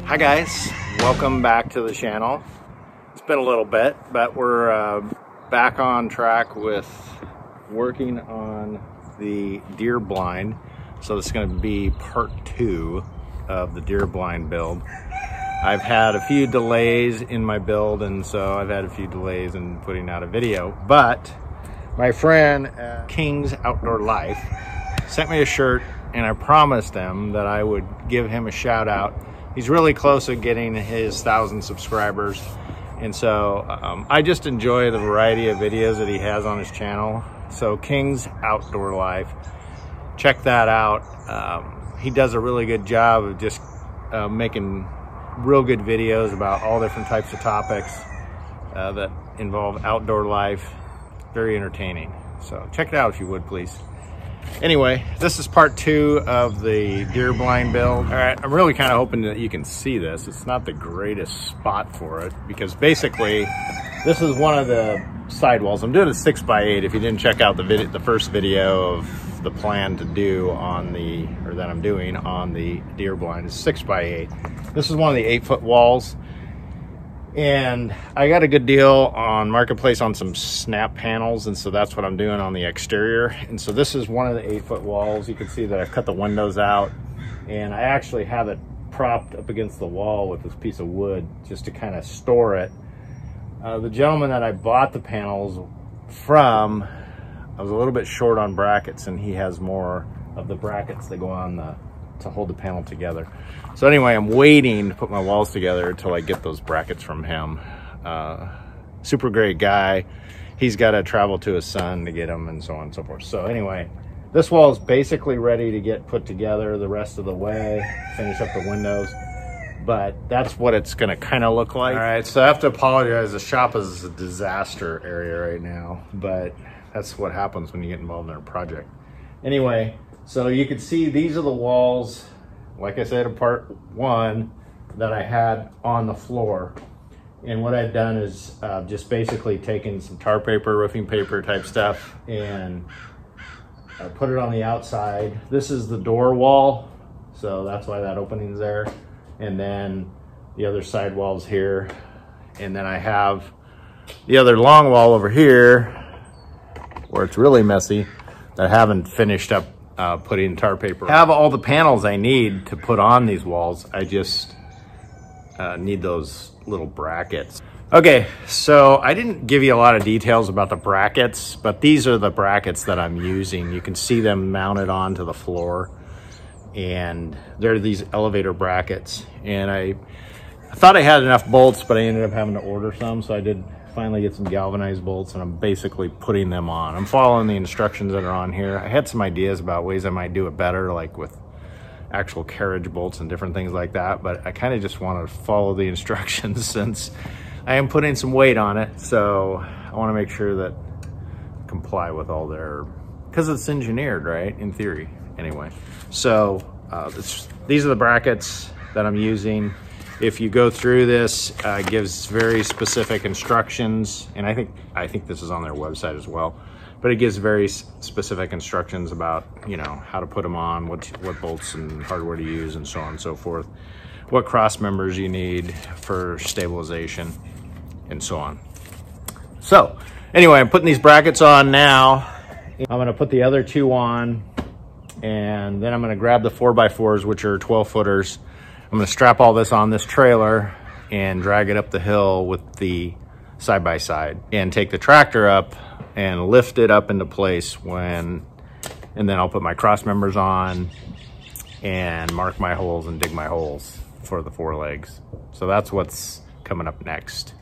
Hi guys, welcome back to the channel. It's been a little bit, but we're back on track with working on the deer blind. So this is going to be part 2 of the deer blind build. I've had a few delays in my build, and so I've had a few delays in putting out a video, but my friend King's Outdoor Life sent me a shirt, and I promised them that I would give him a shout out. He's really close to getting his 1,000 subscribers, and so I just enjoy the variety of videos that he has on his channel. So King's Outdoor Life, check that out. He does a really good job of just making real good videos about all different types of topics that involve outdoor life. Very entertaining. So check it out if you would, please. Anyway, this is part 2 of the deer blind build. All right, I'm really kind of hoping that you can see this. It's not the greatest spot for it because basically this is one of the sidewalls. I'm doing a 6x8. If you didn't check out the first video of the plan to do on the, or that I'm doing on the deer blind, is 6x8. This is one of the 8-foot walls. And I got a good deal on Marketplace on some snap panels, and so that's what I'm doing on the exterior. And so this is one of the 8-foot walls. You can see that I've cut the windows out, and I actually have it propped up against the wall with this piece of wood just to kind of store it. The gentleman that I bought the panels from, I was a little bit short on brackets, and he has more of the brackets that go on to hold the panel together. So anyway, I'm waiting to put my walls together until I get those brackets from him. Super great guy. He's got to travel to his son to get them, and so on and so forth. So anyway, this wall is basically ready to get put together the rest of the way, finish up the windows, but that's what it's gonna kind of look like. All right, so I have to apologize. The shop is a disaster area right now, but that's what happens when you get involved in a project. Anyway, so you can see these are the walls, like I said in part 1, that I had on the floor. And what I've done is just basically taken some tar paper, roofing paper type stuff, and put it on the outside. This is the door wall, so that's why that opening's there. And then the other side wall's here. And then I have the other long wall over here, where it's really messy, that I haven't finished up putting tar paper. I have all the panels I need to put on these walls. I just need those little brackets. Okay, so I didn't give you a lot of details about the brackets, but these are the brackets that I'm using. You can see them mounted onto the floor, and they're these elevator brackets. And I thought I had enough bolts, but I ended up having to order some, so I did finally get some galvanized bolts, and I'm basically putting them on. I'm following the instructions that are on here. I had some ideas about ways I might do it better, like with actual carriage bolts and different things like that, but I kind of just want to follow the instructions since I am putting some weight on it. So I want to make sure that I comply with all their, because it's engineered, right, in theory. Anyway, so these are the brackets that I'm using. If you go through this, it gives very specific instructions, and I think this is on their website as well, but it gives very specific instructions about, you know, how to put them on, what bolts and hardware to use, and so on and so forth, what cross members you need for stabilization, and so on. So anyway, I'm putting these brackets on now. I'm gonna put the other 2 on, and then I'm gonna grab the 4x4s, which are 12-footers. I'm gonna strap all this on this trailer and drag it up the hill with the side-by-side, and take the tractor up and lift it up into place and then I'll put my cross members on and mark my holes and dig my holes for the 4 legs. So that's what's coming up next.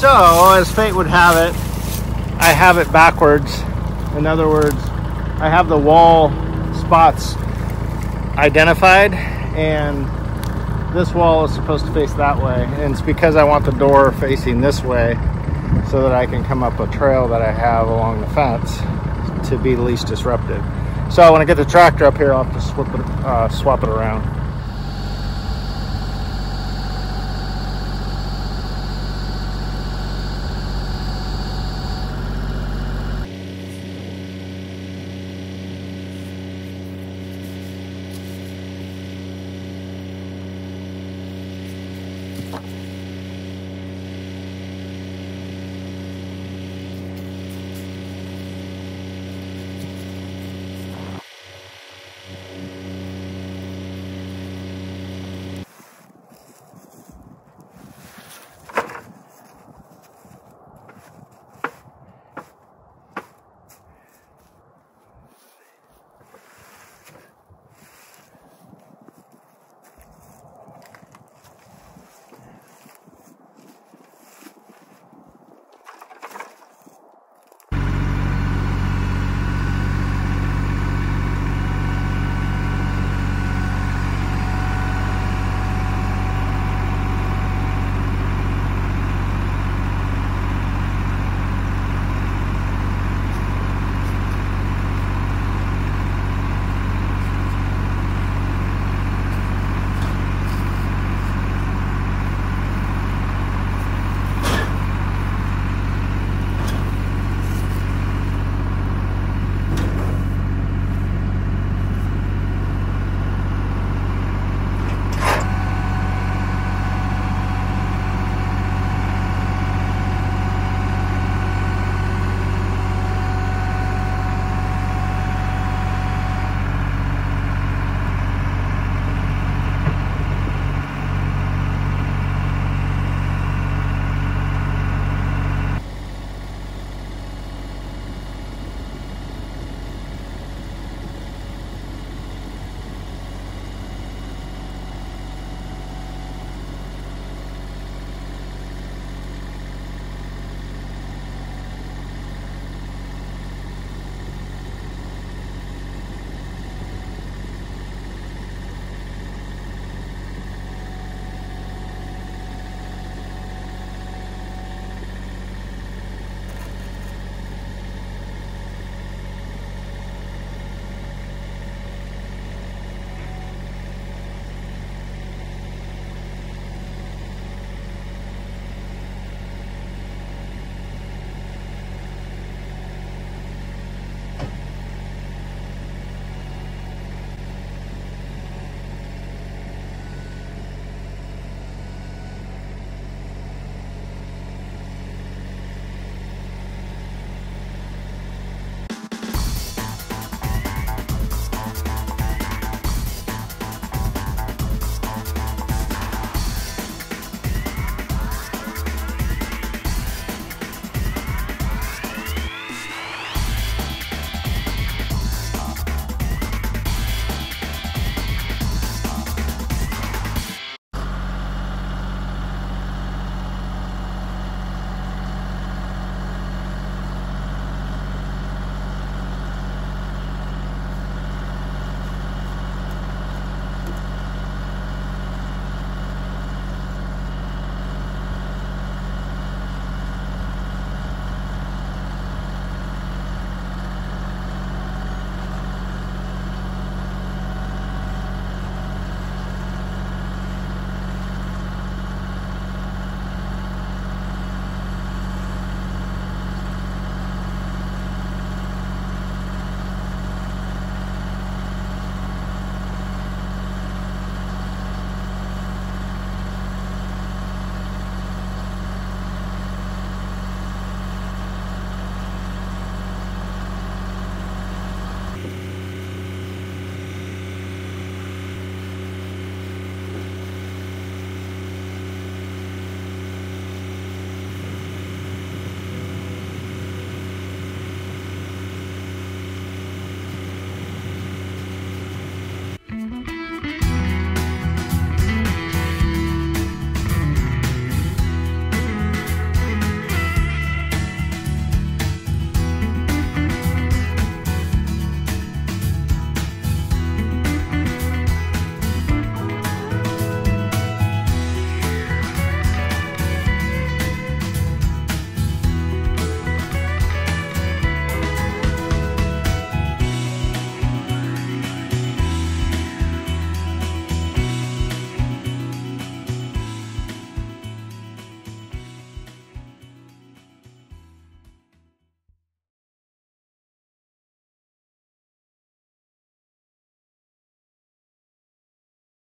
So, as fate would have it, I have it backwards. In other words, I have the wall spots identified, and this wall is supposed to face that way. And it's because I want the door facing this way so that I can come up a trail that I have along the fence to be least disruptive. So when I get the tractor up here, I'll have to swap it around.